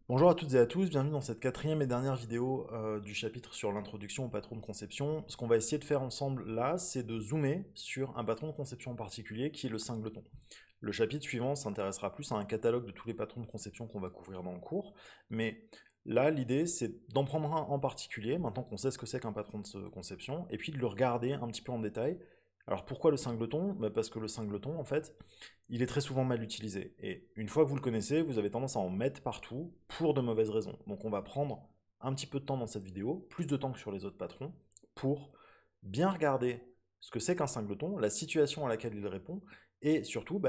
Bonjour à toutes et à tous, bienvenue dans cette quatrième et dernière vidéo du chapitre sur l'introduction au patron de conception. Ce qu'on va essayer de faire ensemble là, c'est de zoomer sur un patron de conception en particulier qui est le singleton. Le chapitre suivant s'intéressera plus à un catalogue de tous les patrons de conception qu'on va couvrir dans le cours, mais là l'idée c'est d'en prendre un en particulier, maintenant qu'on sait ce que c'est qu'un patron de conception, et puis de le regarder un petit peu en détail. Alors pourquoi le singleton? Parce que le singleton, en fait, il est très souvent mal utilisé. Et une fois que vous le connaissez, vous avez tendance à en mettre partout pour de mauvaises raisons. Donc on va prendre un petit peu de temps dans cette vidéo, plus de temps que sur les autres patrons, pour bien regarder ce que c'est qu'un singleton, la situation à laquelle il répond, et surtout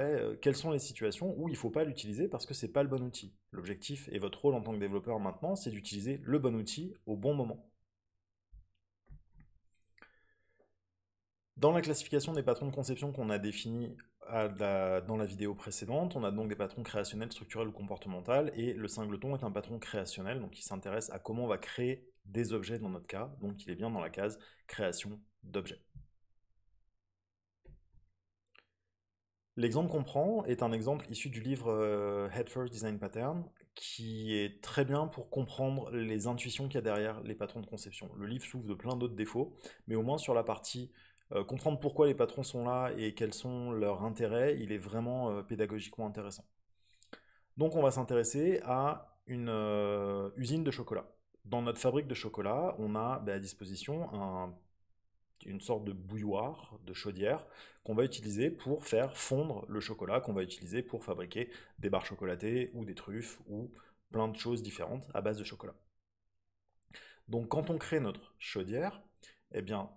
quelles sont les situations où il ne faut pas l'utiliser parce que c'est pas le bon outil. L'objectif et votre rôle en tant que développeur maintenant, c'est d'utiliser le bon outil au bon moment. Dans la classification des patrons de conception qu'on a définis dans la vidéo précédente, on a donc des patrons créationnels, structurels ou comportementaux, et le singleton est un patron créationnel, donc il s'intéresse à comment on va créer des objets dans notre cas, donc il est bien dans la case création d'objets. L'exemple qu'on prend est un exemple issu du livre Head First Design Pattern, qui est très bien pour comprendre les intuitions qu'il y a derrière les patrons de conception. Le livre souffre de plein d'autres défauts, mais au moins sur la partie comprendre pourquoi les patrons sont là et quels sont leurs intérêts, il est vraiment pédagogiquement intéressant. Donc on va s'intéresser à une usine de chocolat. Dans notre fabrique de chocolat, on a à disposition une sorte de bouilloire, de chaudière, qu'on va utiliser pour faire fondre le chocolat, qu'on va utiliser pour fabriquer des barres chocolatées ou des truffes ou plein de choses différentes à base de chocolat. Donc quand on crée notre chaudière, eh bien,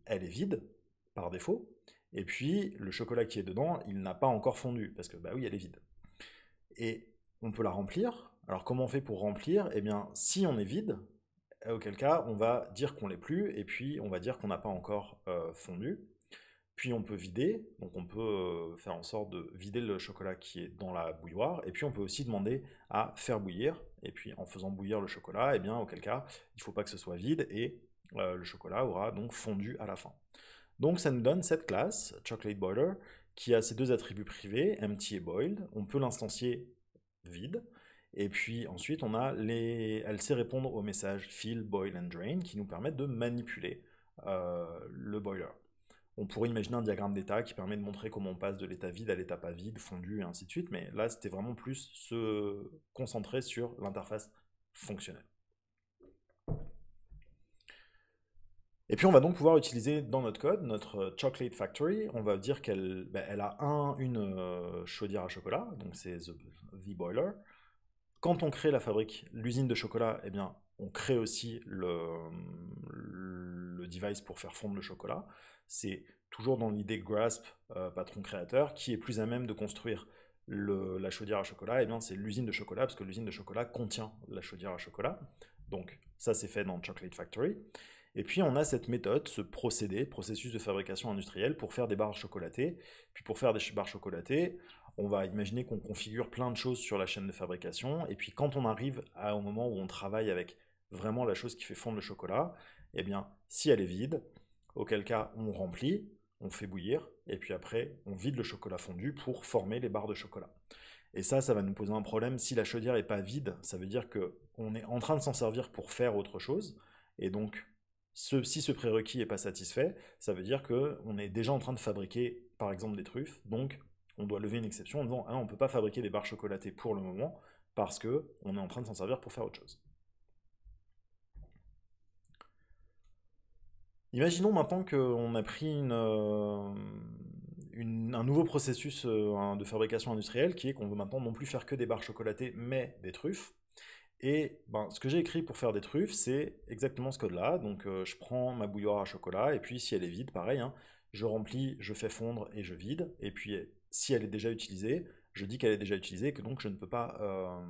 elle est vide par défaut, et puis le chocolat qui est dedans, il n'a pas encore fondu, parce que bah oui, elle est vide. Et on peut la remplir. Alors comment on fait pour remplir? Eh bien, si on est vide, auquel cas on va dire qu'on l'est plus, et puis on va dire qu'on n'a pas encore fondu. Puis on peut vider, donc on peut faire en sorte de vider le chocolat qui est dans la bouilloire, et puis on peut aussi demander à faire bouillir, et puis en faisant bouillir le chocolat, eh bien auquel cas il ne faut pas que ce soit vide, et le chocolat aura donc fondu à la fin. Donc ça nous donne cette classe, Chocolate Boiler, qui a ces deux attributs privés, empty et boiled. On peut l'instancier vide, et puis ensuite elle sait répondre aux messages fill, boil and drain, qui nous permettent de manipuler le boiler. On pourrait imaginer un diagramme d'état qui permet de montrer comment on passe de l'état vide à l'état pas vide, fondu et ainsi de suite, mais là c'était vraiment plus se concentrer sur l'interface fonctionnelle. Et puis on va donc pouvoir utiliser dans notre code notre Chocolate Factory. On va dire qu'elle a une chaudière à chocolat, donc c'est the boiler. Quand on crée la fabrique, l'usine de chocolat, eh bien, on crée aussi le device pour faire fondre le chocolat. C'est toujours dans l'idée Grasp, patron créateur, qui est plus à même de construire la chaudière à chocolat. Eh bien, c'est l'usine de chocolat, parce que l'usine de chocolat contient la chaudière à chocolat. Donc, ça, c'est fait dans Chocolate Factory. Et puis, on a cette méthode, ce procédé, processus de fabrication industrielle, pour faire des barres chocolatées. Puis, pour faire des barres chocolatées, on va imaginer qu'on configure plein de choses sur la chaîne de fabrication, et puis quand on arrive au moment où on travaille avec vraiment la chose qui fait fondre le chocolat, eh bien, si elle est vide, auquel cas on remplit, on fait bouillir, et puis après on vide le chocolat fondu pour former les barres de chocolat. Et ça va nous poser un problème. Si la chaudière n'est pas vide, ça veut dire qu'on est en train de s'en servir pour faire autre chose, et donc si ce prérequis n'est pas satisfait, ça veut dire qu'on est déjà en train de fabriquer, par exemple, des truffes, donc on doit lever une exception en disant ah, on ne peut pas fabriquer des barres chocolatées pour le moment parce qu'on est en train de s'en servir pour faire autre chose. Imaginons maintenant qu'on a pris un nouveau processus de fabrication industrielle qui est qu'on veut maintenant non plus faire que des barres chocolatées mais des truffes. Et ce que j'ai écrit pour faire des truffes, c'est exactement ce code-là. Donc je prends ma bouilloire à chocolat, et puis si elle est vide, pareil, hein, je remplis, je fais fondre et je vide. Et puis si elle est déjà utilisée, je dis qu'elle est déjà utilisée et que donc je ne peux pas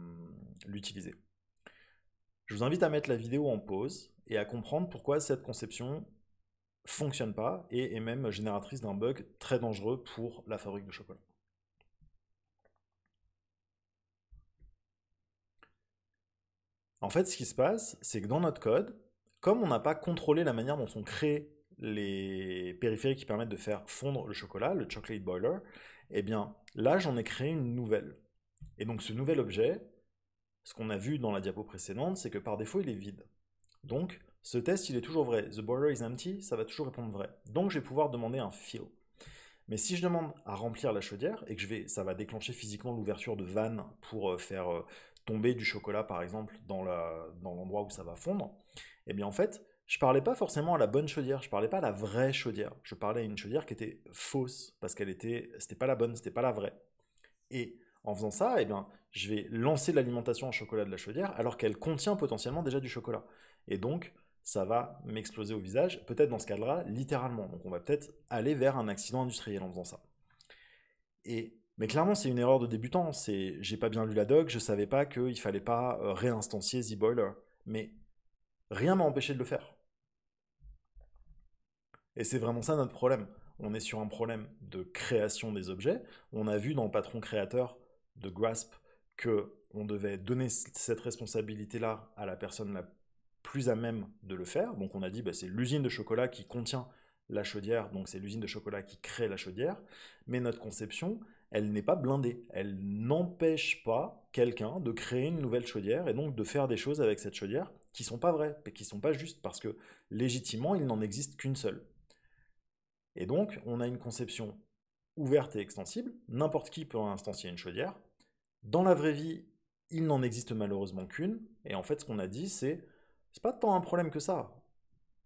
l'utiliser. Je vous invite à mettre la vidéo en pause et à comprendre pourquoi cette conception fonctionne pas et est même génératrice d'un bug très dangereux pour la fabrique de chocolat. En fait, ce qui se passe, c'est que dans notre code, comme on n'a pas contrôlé la manière dont on crée les périphériques qui permettent de faire fondre le chocolat, le chocolate boiler, eh bien là j'en ai créé une nouvelle. Et donc ce nouvel objet, ce qu'on a vu dans la diapo précédente, c'est que par défaut, il est vide. Donc, ce test, il est toujours vrai. The border is empty, ça va toujours répondre vrai. Donc, je vais pouvoir demander un fill. Mais si je demande à remplir la chaudière et que ça va déclencher physiquement l'ouverture de vannes pour faire tomber du chocolat, par exemple, dans l'endroit où ça va fondre, eh bien en fait, je parlais pas forcément à la bonne chaudière, je parlais pas à la vraie chaudière. Je parlais à une chaudière qui était fausse parce c'était pas la bonne, c'était pas la vraie. Et en faisant ça, eh bien, je vais lancer l'alimentation en chocolat de la chaudière alors qu'elle contient potentiellement déjà du chocolat. Et donc, ça va m'exploser au visage, peut-être dans ce cas-là, littéralement. Donc on va peut-être aller vers un accident industriel en faisant ça. Mais clairement, c'est une erreur de débutant. J'ai pas bien lu la doc, je savais pas qu'il fallait pas réinstancier ZBoiler. Mais rien m'a empêché de le faire. Et c'est vraiment ça notre problème. On est sur un problème de création des objets. On a vu dans le patron créateur de Grasp que on devait donner cette responsabilité-là à la personne la plus à même de le faire. Donc on a dit bah, c'est l'usine de chocolat qui contient la chaudière, donc c'est l'usine de chocolat qui crée la chaudière. Mais notre conception, elle n'est pas blindée. Elle n'empêche pas quelqu'un de créer une nouvelle chaudière et donc de faire des choses avec cette chaudière qui sont pas vraies et qui sont pas justes parce que légitimement il n'en existe qu'une seule. Et donc, on a une conception ouverte et extensible. N'importe qui peut instancier une chaudière. Dans la vraie vie, il n'en existe malheureusement qu'une. Et en fait, ce qu'on a dit, c'est pas tant un problème que ça.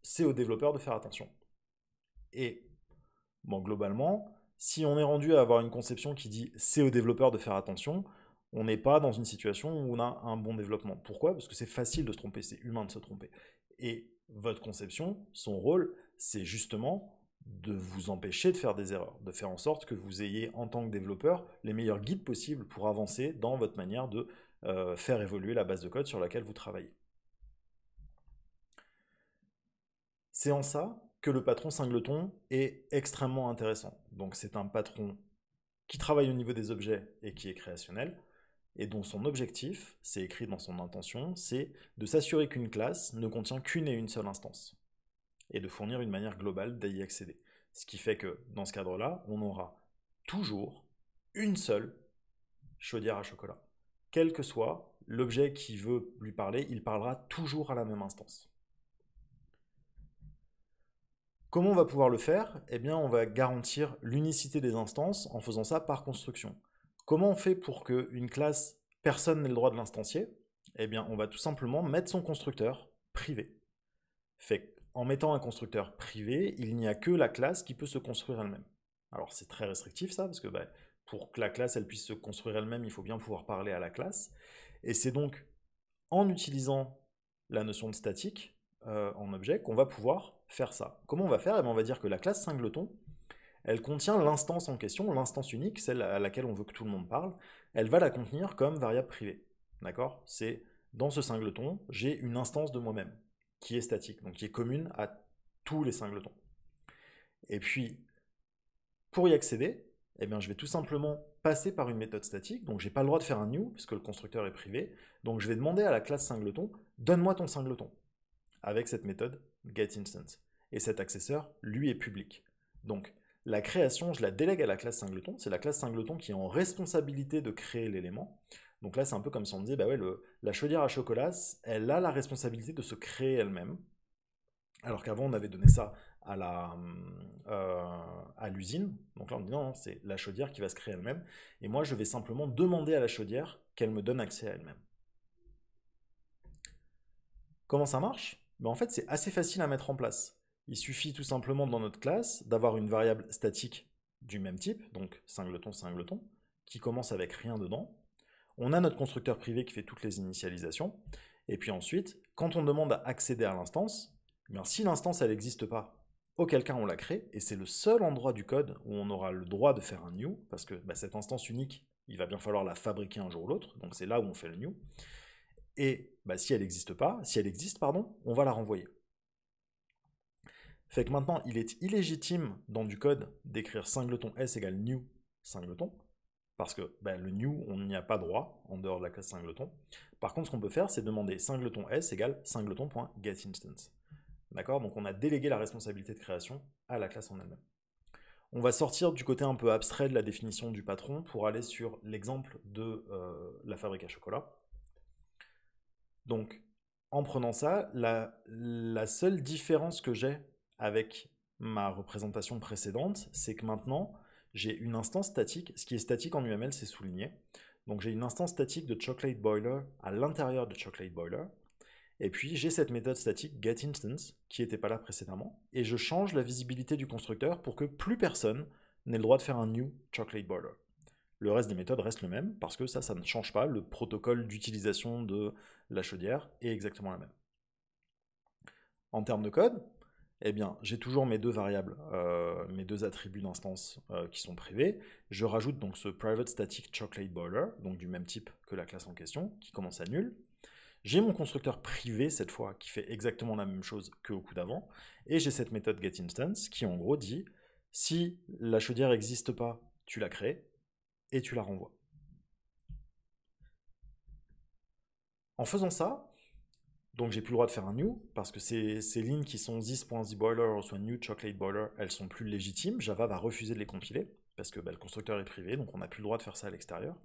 C'est aux développeurs de faire attention. Et bon, globalement, si on est rendu à avoir une conception qui dit c'est aux développeurs de faire attention, on n'est pas dans une situation où on a un bon développement. Pourquoi? Parce que c'est facile de se tromper, c'est humain de se tromper. Et votre conception, son rôle, c'est justement de vous empêcher de faire des erreurs, de faire en sorte que vous ayez en tant que développeur les meilleurs guides possibles pour avancer dans votre manière de faire évoluer la base de code sur laquelle vous travaillez. C'est en ça que le patron singleton est extrêmement intéressant. Donc c'est un patron qui travaille au niveau des objets et qui est créationnel, et dont son objectif, c'est écrit dans son intention, c'est de s'assurer qu'une classe ne contient qu'une et une seule instance, et de fournir une manière globale d'y accéder. Ce qui fait que dans ce cadre-là, on aura toujours une seule chaudière à chocolat. Quel que soit l'objet qui veut lui parler, il parlera toujours à la même instance. Comment on va pouvoir le faire? Eh bien, on va garantir l'unicité des instances en faisant ça par construction. Comment on fait pour qu'une classe, personne n'ait le droit de l'instancier? Eh bien, on va tout simplement mettre son constructeur privé. Fait en mettant un constructeur privé, il n'y a que la classe qui peut se construire elle-même. Alors c'est très restrictif ça, parce que bah, pour que la classe elle puisse se construire elle-même, il faut bien pouvoir parler à la classe. Et c'est donc en utilisant la notion de statique en objet qu'on va pouvoir faire ça. Comment on va faire? Eh bien, on va dire que la classe singleton, elle contient l'instance en question, l'instance unique, celle à laquelle on veut que tout le monde parle, elle va la contenir comme variable privée. D'accord? C'est dans ce singleton, j'ai une instance de moi-même qui est statique, donc qui est commune à tous les singletons. Et puis, pour y accéder, eh bien, je vais tout simplement passer par une méthode statique, donc j'ai pas le droit de faire un new, puisque le constructeur est privé, donc je vais demander à la classe singleton, donne-moi ton singleton, avec cette méthode getInstance. Et cet accesseur, lui, est public. Donc, la création, je la délègue à la classe singleton, c'est la classe singleton qui est en responsabilité de créer l'élément. Donc là, c'est un peu comme si on disait, bah ouais, la chaudière à chocolat, elle a la responsabilité de se créer elle-même. Alors qu'avant, on avait donné ça à l'usine. Donc là, on dit non, non, c'est la chaudière qui va se créer elle-même. Et moi, je vais simplement demander à la chaudière qu'elle me donne accès à elle-même. Comment ça marche? Ben, en fait, c'est assez facile à mettre en place. Il suffit tout simplement dans notre classe d'avoir une variable statique du même type, donc singleton, singleton, qui commence avec rien dedans. On a notre constructeur privé qui fait toutes les initialisations. Et puis ensuite, quand on demande à accéder à l'instance, bien, si l'instance elle n'existe pas, auquel cas on la crée, et c'est le seul endroit du code où on aura le droit de faire un new, parce que bah, cette instance unique, il va bien falloir la fabriquer un jour ou l'autre, donc c'est là où on fait le new. Et bah, si elle n'existe pas, si elle existe, pardon, on va la renvoyer. Fait que maintenant, il est illégitime dans du code d'écrire singleton s égale new singleton, parce que bah, le new, on n'y a pas droit en dehors de la classe singleton. Par contre, ce qu'on peut faire, c'est demander singleton s égale singleton.getInstance. D'accord? Donc on a délégué la responsabilité de création à la classe en elle-même. On va sortir du côté un peu abstrait de la définition du patron pour aller sur l'exemple de la fabrique à chocolat. Donc, en prenant ça, la seule différence que j'ai avec ma représentation précédente, c'est que maintenant, j'ai une instance statique. Ce qui est statique en UML, c'est souligné. Donc j'ai une instance statique de Chocolate Boiler à l'intérieur de Chocolate Boiler. Et puis j'ai cette méthode statique getInstance qui n'était pas là précédemment. Et je change la visibilité du constructeur pour que plus personne n'ait le droit de faire un new Chocolate Boiler. Le reste des méthodes reste le même parce que ça ne change pas. Le protocole d'utilisation de la chaudière est exactement la même. En termes de code, eh bien, j'ai toujours mes deux variables, mes deux attributs d'instance qui sont privés. Je rajoute donc ce private static chocolate boiler, donc du même type que la classe en question, qui commence à nul. J'ai mon constructeur privé cette fois qui fait exactement la même chose qu'au coup d'avant, et j'ai cette méthode getInstance qui en gros dit si la chaudière n'existe pas, tu la crées et tu la renvoies. En faisant ça, donc j'ai plus le droit de faire un new, parce que ces lignes qui sont this.thyBoiler ou soit new chocolate boiler, elles sont plus légitimes. Java va refuser de les compiler, parce que le constructeur est privé, donc on n'a plus le droit de faire ça à l'extérieur.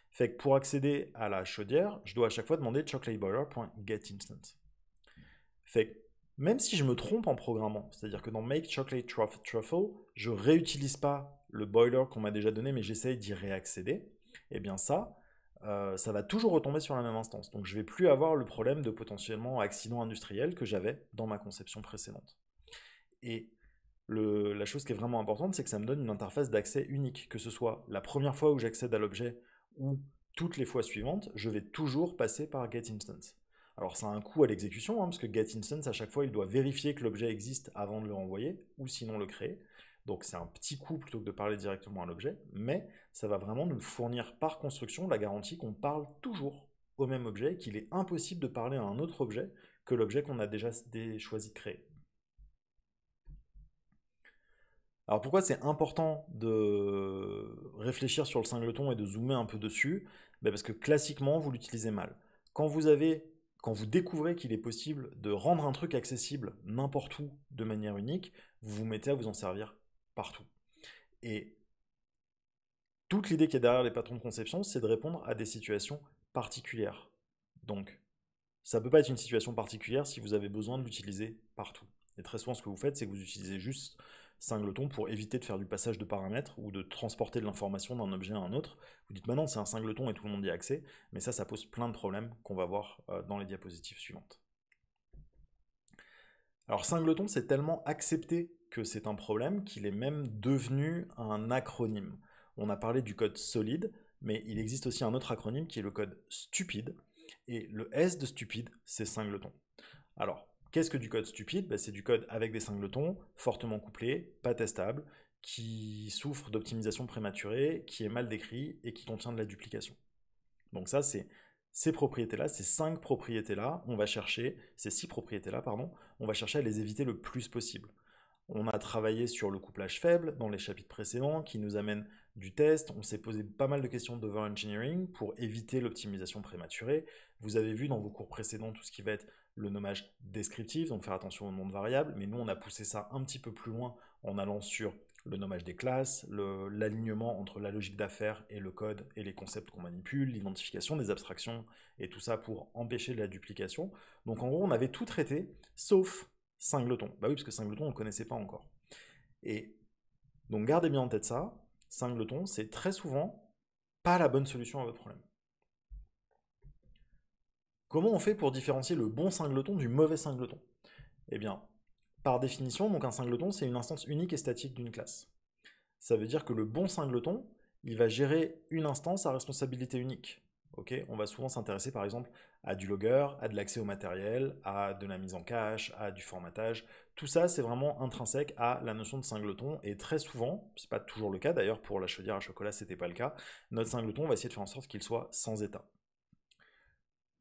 Fait que pour accéder à la chaudière, je dois à chaque fois demander chocolateboiler.getInstance. Fait que même si je me trompe en programmant, c'est-à-dire que dans make chocolate truffle, je réutilise pas le boiler qu'on m'a déjà donné, mais j'essaye d'y réaccéder, et bien ça va toujours retomber sur la même instance. Donc je ne vais plus avoir le problème de potentiellement accident industriel que j'avais dans ma conception précédente. Et la chose qui est vraiment importante, c'est que ça me donne une interface d'accès unique. Que ce soit la première fois où j'accède à l'objet ou toutes les fois suivantes, je vais toujours passer par getInstance. Alors ça a un coût à l'exécution, parce que getInstance, à chaque fois, il doit vérifier que l'objet existe avant de le renvoyer, ou sinon le créer. Donc c'est un petit coût plutôt que de parler directement à l'objet, mais ça va vraiment nous fournir par construction la garantie qu'on parle toujours au même objet, qu'il est impossible de parler à un autre objet que l'objet qu'on a déjà choisi de créer. Alors pourquoi c'est important de réfléchir sur le singleton et de zoomer un peu dessus? Parce que classiquement, vous l'utilisez mal. Quand vous avez, quand vous découvrez qu'il est possible de rendre un truc accessible n'importe où de manière unique, vous vous mettez à vous en servir partout. Et toute l'idée qu'il y a derrière les patrons de conception, c'est de répondre à des situations particulières. Donc, ça ne peut pas être une situation particulière si vous avez besoin de l'utiliser partout. Et très souvent, ce que vous faites, c'est que vous utilisez juste singleton pour éviter de faire du passage de paramètres ou de transporter de l'information d'un objet à un autre. Vous dites maintenant c'est un singleton et tout le monde y a accès, mais ça pose plein de problèmes qu'on va voir dans les diapositives suivantes. Alors singleton, c'est tellement accepté que c'est un problème qu'il est même devenu un acronyme. On a parlé du code solide, mais il existe aussi un autre acronyme qui est le code stupide. Et le S de stupide, c'est singleton. Alors, qu'est-ce que du code stupide? C'est du code avec des singletons, fortement couplés, pas testable, qui souffre d'optimisation prématurée, qui est mal décrit et qui contient de la duplication. Donc ça, c'est ces propriétés-là, ces 5 propriétés-là, on va chercher, ces 6 propriétés-là, pardon, on va chercher à les éviter le plus possible. On a travaillé sur le couplage faible dans les chapitres précédents qui nous amène du test. On s'est posé pas mal de questions d'overengineering pour éviter l'optimisation prématurée. Vous avez vu dans vos cours précédents tout ce qui va être le nommage descriptif, donc faire attention au nom de variables. Mais nous, on a poussé ça un petit peu plus loin en allant sur le nommage des classes, l'alignement entre la logique d'affaires et le code et les concepts qu'on manipule, l'identification des abstractions et tout ça pour empêcher la duplication. Donc en gros, on avait tout traité, sauf singleton. Bah oui, parce que singleton, on ne connaissait pas encore. Et donc gardez bien en tête ça, singleton, c'est très souvent pas la bonne solution à votre problème. Comment on fait pour différencier le bon singleton du mauvais singleton? Eh bien, par définition, donc un singleton, c'est une instance unique et statique d'une classe. Ça veut dire que le bon singleton, il va gérer une instance à responsabilité unique. Okay, on va souvent s'intéresser par exemple à du logger, à de l'accès au matériel, à de la mise en cache, à du formatage. Tout ça, c'est vraiment intrinsèque à la notion de singleton. Et très souvent, c'est pas toujours le cas d'ailleurs, pour la chaudière à chocolat, c'était pas le cas, notre singleton, on va essayer de faire en sorte qu'il soit sans état.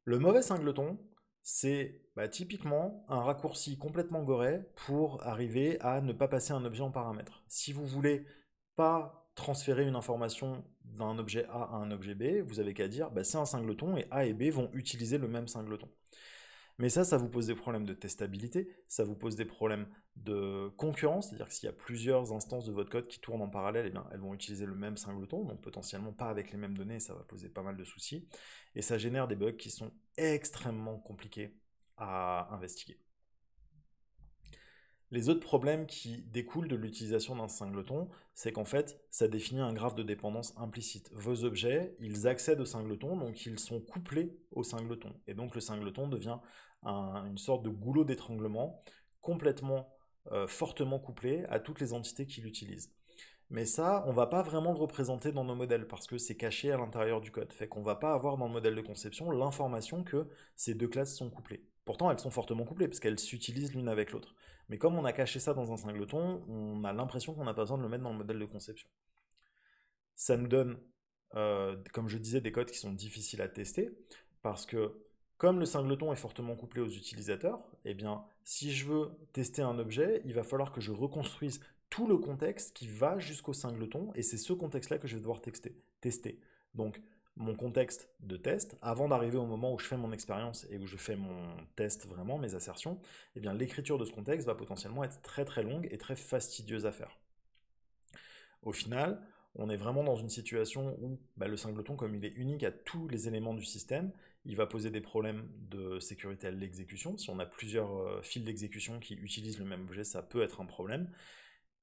Le mauvais singleton, c'est typiquement un raccourci complètement goré pour arriver à ne pas passer un objet en paramètre. Si vous voulez pas transférer une information d'un objet A à un objet B, vous avez qu'à dire c'est un singleton et A et B vont utiliser le même singleton. Mais ça vous pose des problèmes de testabilité, ça vous pose des problèmes de concurrence, c'est-à-dire que s'il y a plusieurs instances de votre code qui tournent en parallèle, eh bien, elles vont utiliser le même singleton, donc potentiellement pas avec les mêmes données, ça va poser pas mal de soucis, et ça génère des bugs qui sont extrêmement compliqués à investiguer. Les autres problèmes qui découlent de l'utilisation d'un singleton, c'est qu'en fait, ça définit un graphe de dépendance implicite. Vos objets, ils accèdent au singleton, donc ils sont couplés au singleton. Et donc le singleton devient une sorte de goulot d'étranglement complètement fortement couplé à toutes les entités qu'il utilise. Mais ça, on va pas vraiment le représenter dans nos modèles parce que c'est caché à l'intérieur du code. Fait qu'on va pas avoir dans le modèle de conception l'information que ces deux classes sont couplées. Pourtant, elles sont fortement couplées parce qu'elles s'utilisent l'une avec l'autre. Mais comme on a caché ça dans un singleton, on a l'impression qu'on n'a pas besoin de le mettre dans le modèle de conception. Ça nous donne, comme je disais, des codes qui sont difficiles à tester parce que comme le singleton est fortement couplé aux utilisateurs, eh bien, si je veux tester un objet, il va falloir que je reconstruise tout le contexte qui va jusqu'au singleton, et c'est ce contexte-là que je vais devoir tester. Donc, mon contexte de test, avant d'arriver au moment où je fais mon expérience et où je fais mon test vraiment, mes assertions, eh bien, l'écriture de ce contexte va potentiellement être très très longue et très fastidieuse à faire. Au final, on est vraiment dans une situation où le singleton, comme il est unique à tous les éléments du système, il va poser des problèmes de sécurité à l'exécution. Si on a plusieurs fils d'exécution qui utilisent le même objet, ça peut être un problème.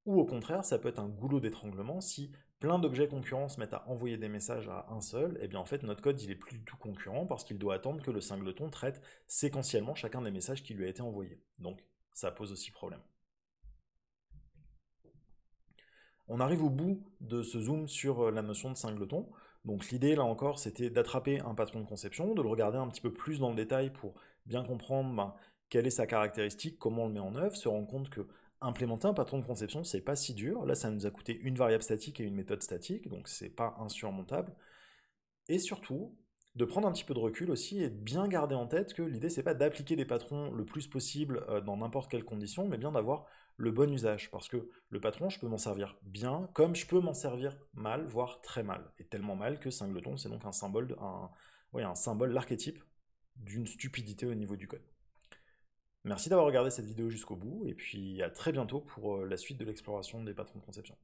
Ou au contraire, ça peut être un goulot d'étranglement. Si plein d'objets concurrents se mettent à envoyer des messages à un seul, et bien en fait notre code il est plus du tout concurrent parce qu'il doit attendre que le singleton traite séquentiellement chacun des messages qui lui a été envoyé. Donc ça pose aussi problème. On arrive au bout de ce zoom sur la notion de singleton. Donc l'idée là encore c'était d'attraper un patron de conception, de le regarder un petit peu plus dans le détail pour bien comprendre quelle est sa caractéristique, comment on le met en œuvre, se rendre compte que implémenter un patron de conception c'est pas si dur. Là ça nous a coûté une variable statique et une méthode statique, donc c'est pas insurmontable. Et surtout, de prendre un petit peu de recul aussi et de bien garder en tête que l'idée c'est pas d'appliquer des patrons le plus possible dans n'importe quelle condition, mais bien d'avoir le bon usage. Parce que le patron, je peux m'en servir bien, comme je peux m'en servir mal, voire très mal. Et tellement mal que singleton, c'est donc un symbole, un symbole, l'archétype d'une stupidité au niveau du code. Merci d'avoir regardé cette vidéo jusqu'au bout, et puis à très bientôt pour la suite de l'exploration des patrons de conception.